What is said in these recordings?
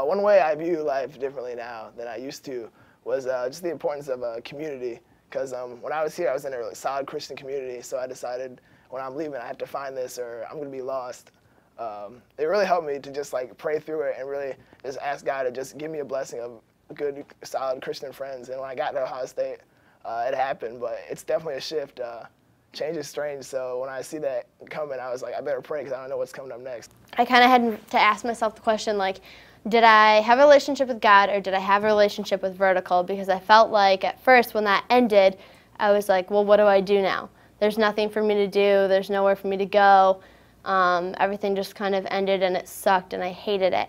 One way I view life differently now than I used to was just the importance of community. Because when I was here, I was in a really solid Christian community, so I decided when I'm leaving, I have to find this or I'm going to be lost. It really helped me to just like pray through it and really just ask God to just give me a blessing of good, solid Christian friends. And when I got to Ohio State, it happened, but it's definitely a shift. Change is strange, so when I see that coming, I was like, I better pray because I don't know what's coming up next. I kind of had to ask myself the question, like, did I have a relationship with God or did I have a relationship with Vertical? Because I felt like at first when that ended, I was like, well, what do I do now? There's nothing for me to do. There's nowhere for me to go. Everything just kind of ended and it sucked and I hated it.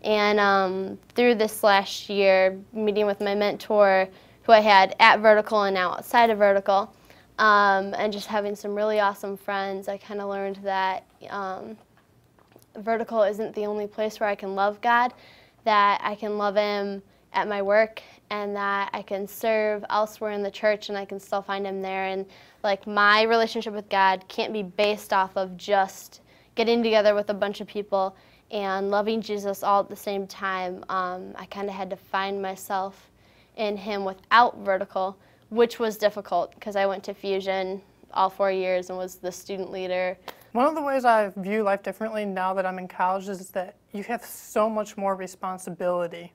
And through this last year, meeting with my mentor, who I had at Vertical and now outside of Vertical, and just having some really awesome friends, I kind of learned that Vertical isn't the only place where I can love God, that I can love Him at my work, and that I can serve elsewhere in the church and I can still find Him there. And like my relationship with God can't be based off of just getting together with a bunch of people and loving Jesus all at the same time. I kind of had to find myself in Him without Vertical, which was difficult because I went to Fusion all 4 years and was the student leader. One of the ways I view life differently now that I'm in college is that you have so much more responsibility.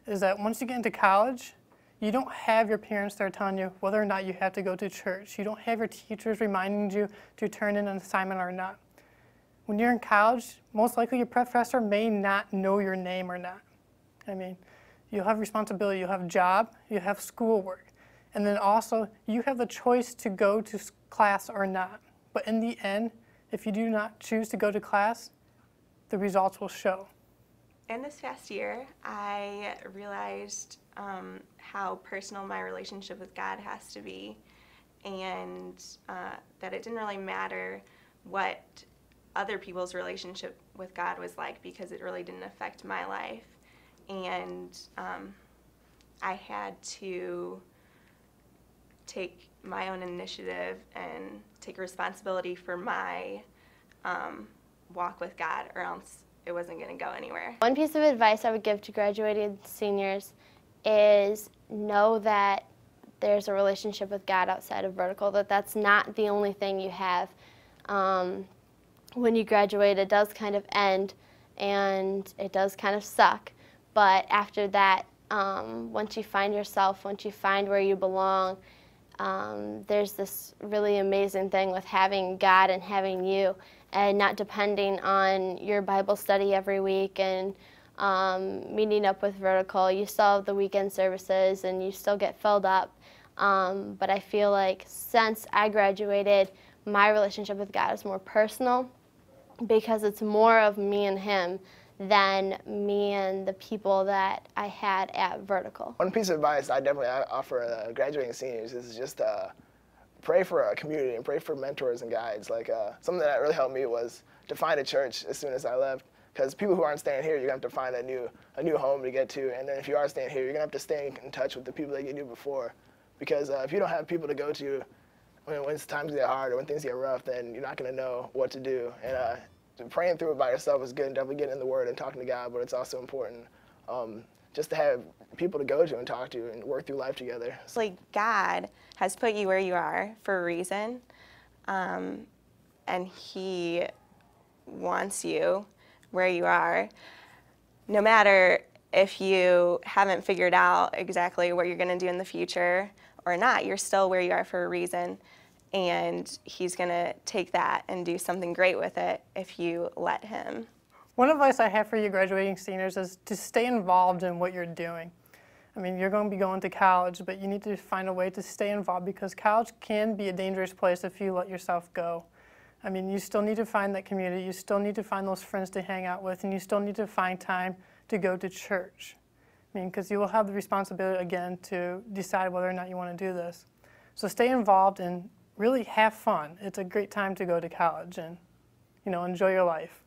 Is that once you get into college, you don't have your parents there telling you whether or not you have to go to church. You don't have your teachers reminding you to turn in an assignment or not. When you're in college, most likely your professor may not know your name or not. I mean, you'll have responsibility, you'll have a job, you have schoolwork. And then also, you have the choice to go to class or not. But in the end, if you do not choose to go to class, the results will show. In this past year, I realized how personal my relationship with God has to be, and that it didn't really matter what other people's relationship with God was like because it really didn't affect my life. And I had to take my own initiative and take responsibility for my walk with God, or else it wasn't going to go anywhere. One piece of advice I would give to graduating seniors is know that there's a relationship with God outside of Vertical, that that's not the only thing you have. When you graduate, it does kind of end and it does kind of suck, but after that, once you find yourself, once you find where you belong, there's this really amazing thing with having God and having you and not depending on your Bible study every week and meeting up with Vertical. You still have the weekend services and you still get filled up. But I feel like since I graduated, my relationship with God is more personal because it's more of me and Him than me and the people that I had at Vertical. One piece of advice I definitely offer graduating seniors is just pray for a community and pray for mentors and guides. Like something that really helped me was to find a church as soon as I left, because people who aren't staying here, you're gonna have to find a new home to get to, and then if you are staying here, you're gonna have to stay in touch with the people that you knew before, because if you don't have people to go to when times get hard or when things get rough, then you're not gonna know what to do. And praying through it by yourself is good, and definitely getting in the Word and talking to God, but it's also important just to have people to go to and talk to and work through life together. It's like God has put you where you are for a reason, and He wants you where you are. No matter if you haven't figured out exactly what you're going to do in the future or not, you're still where you are for a reason. And He's going to take that and do something great with it if you let Him. One advice I have for you graduating seniors is to stay involved in what you're doing. I mean, you're going to be going to college, but you need to find a way to stay involved because college can be a dangerous place if you let yourself go. I mean, you still need to find that community, you still need to find those friends to hang out with, and you still need to find time to go to church. I mean, because you will have the responsibility, again, to decide whether or not you want to do this. So stay involved and really have fun. It's a great time to go to college and, enjoy your life.